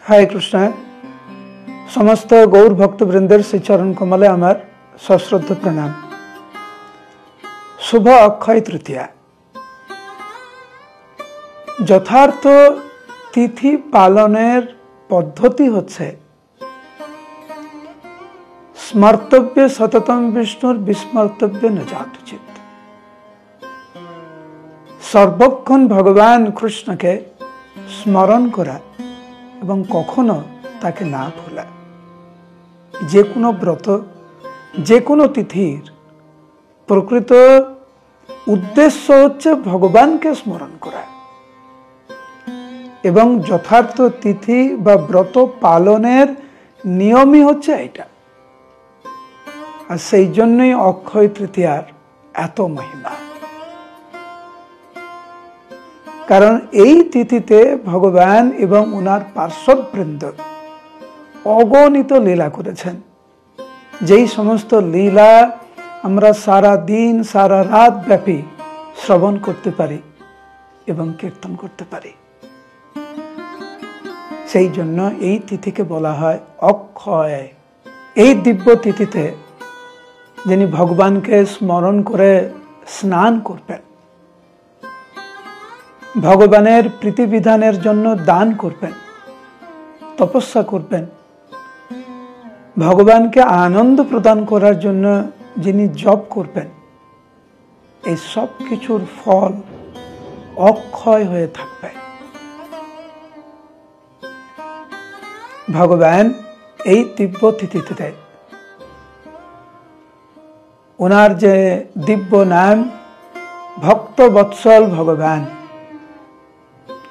हरे कृष्ण। समस्त गौर भक्तवृंदर से चरण कमले आमार सश्रद्ध प्रणाम। शुभ अक्षय तृतीया। यथार्थ तिथि पालनेर पद्धति होच्छे स्मर्तव्य सततम विष्णुर विस्मर्तव्य न जातुचित। सर्वक्षण भगवान कृष्ण के स्मरण करा एवं कखनो ताके ना भोला। जे कोनो व्रत जे कोनो तिथिर प्रकृत उद्देश्य होच्छे भगवान के स्मरण करा एवं यथार्थ तिथि बा व्रत पालनेर नियमই হচ্ছে এটা। আর সেই জন্যই অক্ষয় তৃতীয়ার এত মহিমা। কারণ এই তিথিতে ভগবান এবং ওনার পার্শ্বদবৃন্দ অগণিত লীলা করেছেন, যেই সমস্ত লীলা আমরা সারা দিন সারা রাত ব্যাপী শ্রবণ করতে পারি এবং কীর্তন করতে পারি। সেই জন্য এই তিথিকে বলা হয় অক্ষয়। এই দিব্য তিথিতে যিনি ভগবানকে স্মরণ করে স্নান করবেন, ভগবানের প্রীতিবিধানের জন্য দান করবেন, তপস্যা করবেন, ভগবানকে আনন্দ প্রদান করার জন্য যিনি জপ করবেন, এই সব কিছুর ফল অক্ষয় হয়ে থাকবে। ভগবান এই দিব্য তিথিতে ওনার যে দিব্য নাম ভক্ত বৎসল ভগবান,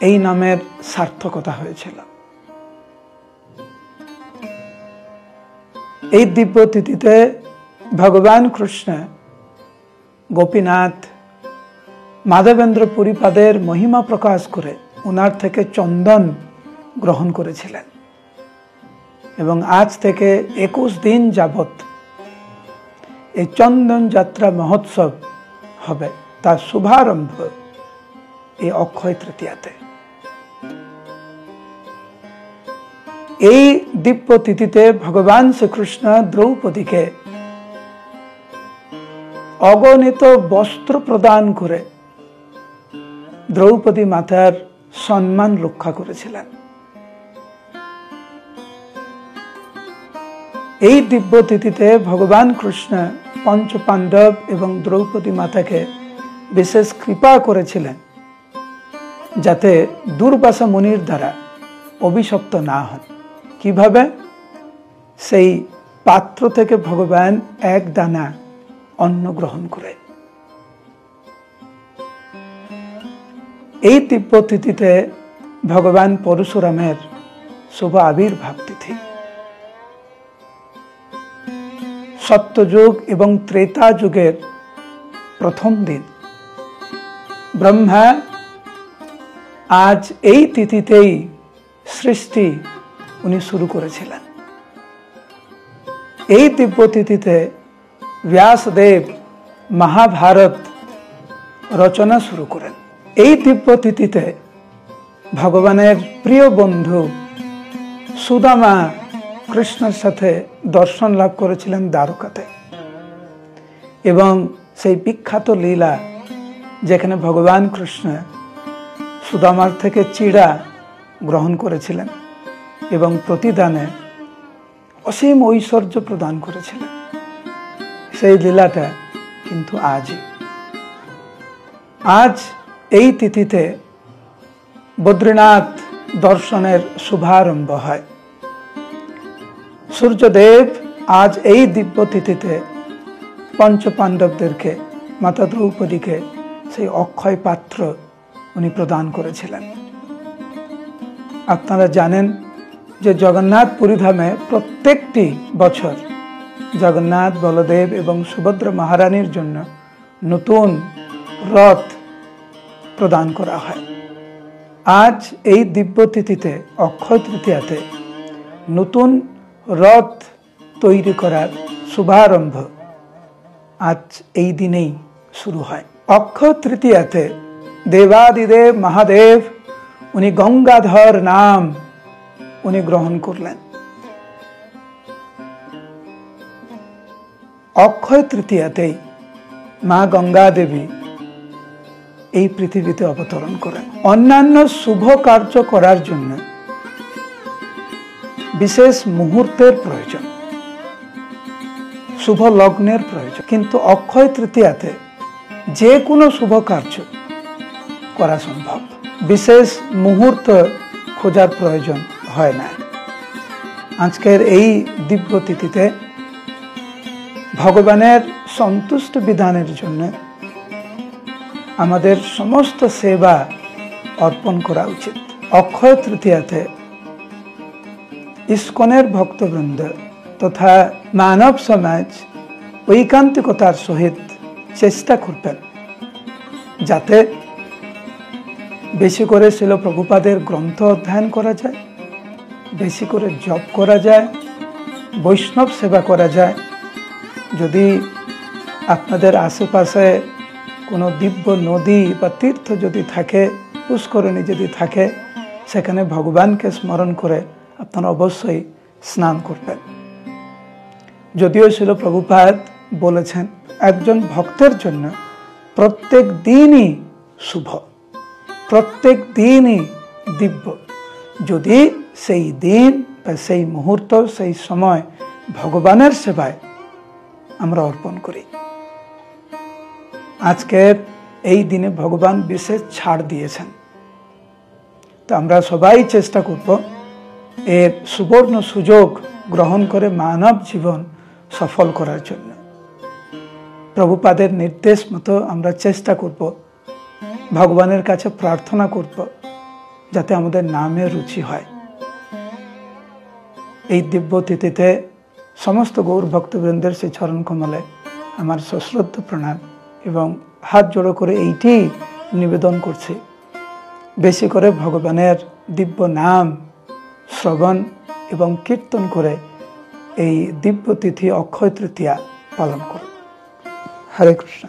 এই নামের সার্থকতা হয়েছিল। এই দিব্য তিথিতে ভগবান কৃষ্ণ গোপীনাথ মাধবেন্দ্র পুরীপাদের মহিমা প্রকাশ করে ওনার থেকে চন্দন গ্রহণ করেছিলেন এবং আজ থেকে 21 দিন যাবত এই চন্দন যাত্রা মহোৎসব হবে। তার শুভারম্ভ এই অক্ষয় তৃতীয়াতে। এই দিব্য তিথিতে ভগবান শ্রীকৃষ্ণ দ্রৌপদীকে অগণিত বস্ত্র প্রদান করে দ্রৌপদী মাতার সম্মান রক্ষা করেছিলেন। এই দিব্য তিথিতে ভগবান কৃষ্ণ পঞ্চ পাণ্ডব এবং দ্রৌপদী মাতাকে বিশেষ কৃপা করেছিলেন যাতে দুর্বাসা মুনির দ্বারা অভিশপ্ত না হন। কিভাবে? সেই পাত্র থেকে ভগবান এক দানা অন্ন গ্রহণ করে। এই দিব্য তিথিতে ভগবান পরশুরামের শুভ আবির্ভাব তিথি। সত্যযুগ এবং ত্রেতা যুগের প্রথম দিন ব্রহ্মা আজ এই তিথিতেই সৃষ্টি উনি শুরু করেছিলেন। এই দিব্য তিথিতে ব্যাসদেব মহাভারত রচনা শুরু করেন। এই দিব্য তিথিতে ভগবানের প্রিয় বন্ধু সুদামা কৃষ্ণের সাথে দর্শন লাভ করেছিলেন দ্বারকাতে এবং সেই বিখ্যাত লীলা যেখানে ভগবান কৃষ্ণ সুদামার থেকে চিড়া গ্রহণ করেছিলেন এবং প্রতিদানে অসীম ঐশ্বর্য প্রদান করেছিলেন, সেই লীলাটা কিন্তু আজ এই তিথিতে বদ্রীনাথ দর্শনের শুভারম্ভ হয়। সূর্যদেব আজ এই দিব্য তিথিতে পঞ্চ পাণ্ডবদেরকে মাতা দ্রৌপদীকে সেই অক্ষয় পাত্র উনি প্রদান করেছিলেন। আপনারা জানেন যে জগন্নাথ পুরীধামে প্রত্যেকটি বছর জগন্নাথ, বলদেব এবং সুভদ্রা মহারানীর জন্য নতুন রথ প্রদান করা হয়। আজ এই দিব্য তিথিতে অক্ষয় তৃতীয়াতে নতুন রথ তৈরি করার শুভারম্ভ আজ এই দিনেই শুরু হয়। অক্ষয় তৃতীয়াতে দেবাদিদেব মহাদেব উনি গঙ্গাধর নাম উনি গ্রহণ করলেন। অক্ষয় তৃতীয়াতেই মা গঙ্গা দেবী এই পৃথিবীতে অবতরণ করেন। অন্যান্য শুভ কার্য করার জন্য বিশেষ মুহূর্তের প্রয়োজন, শুভ লগ্নের প্রয়োজন, কিন্তু অক্ষয় তৃতীয়াতে যে কোনো শুভ কার্য করা সম্ভব। বিশেষ মুহূর্ত খোঁজার প্রয়োজন হয় না। আজকের এই দিব্য তিথিতে ভগবানের সন্তুষ্ট বিধানের জন্য আমাদের সমস্ত সেবা অর্পণ করা উচিত। অক্ষয় তৃতীয়াতে ইস্কনের ভক্তবৃন্দ তথা মানব সমাজ ঐকান্তিকতার সহিত চেষ্টা করবেন যাতে বেশি করে শিল প্রভুপাদের গ্রন্থ অধ্যয়ন করা যায়, বেশি করে জপ করা যায়, বৈষ্ণব সেবা করা যায়। যদি আপনাদের আশেপাশে কোনো দিব্য নদী বা তীর্থ যদি থাকে, পুষ্করিণী যদি থাকে, সেখানে ভগবানকে স্মরণ করে আপনারা অবশ্যই স্নান করবেন। যদিও শিল প্রভুপাদ বলেছেন একজন ভক্তের জন্য প্রত্যেক দিনই শুভ, প্রত্যেক দিনই দিব্য, যদি সেই দিন বা সেই মুহূর্ত, সেই সময় ভগবানের সেবায় আমরা অর্পণ করি। আজকের এই দিনে ভগবান বিশেষ ছাড় দিয়েছেন, তো আমরা সবাই চেষ্টা করব এর সুবর্ণ সুযোগ গ্রহণ করে মানব জীবন সফল করার জন্য। প্রভুপাদের নির্দেশ মতো আমরা চেষ্টা করব, ভগবানের কাছে প্রার্থনা করব যাতে আমাদের নামে রুচি হয়। এই দিব্য তিথিতে সমস্ত গৌর ভক্তবৃন্দের সেই চরণ কমলে আমার সশ্রদ্ধ প্রণাম এবং হাত জোড়ো করে এইটি নিবেদন করছি, বেশি করে ভগবানের দিব্য নাম শ্রবণ এবং কীর্তন করে এই দিব্য তিথি অক্ষয় তৃতীয়া পালন করুন। হরে কৃষ্ণ।